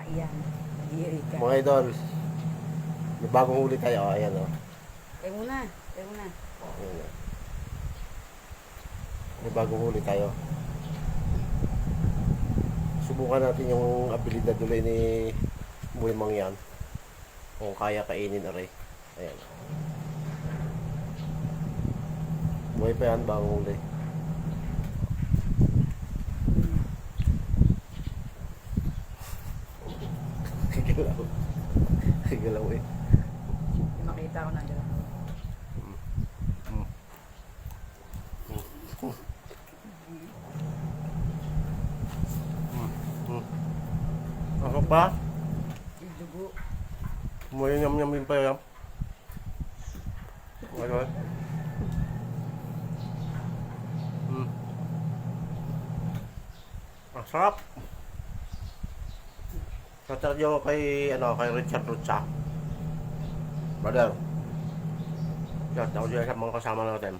Ayan. Nag-iiri ka. Mga idol, may bagong huli tayo. Ayan o. Tayo muna. Tayo muna. Ayan, o. May bagong huli tayo. Subukan natin yung abilidad ulit ni Buimang yan. Kung kaya kainin aray. Ayan. Buhay pa yan, bagong huli. Galaw. Galaw eh. Yung makita ko na gano'n. Ako pa? Yung dugo. May yam-yam din pa yan. Ano? Ang sarap. Shoutout nyo kay, kay Richard Rutsa. Brother. Shoutout nyo sa mga kasama natin.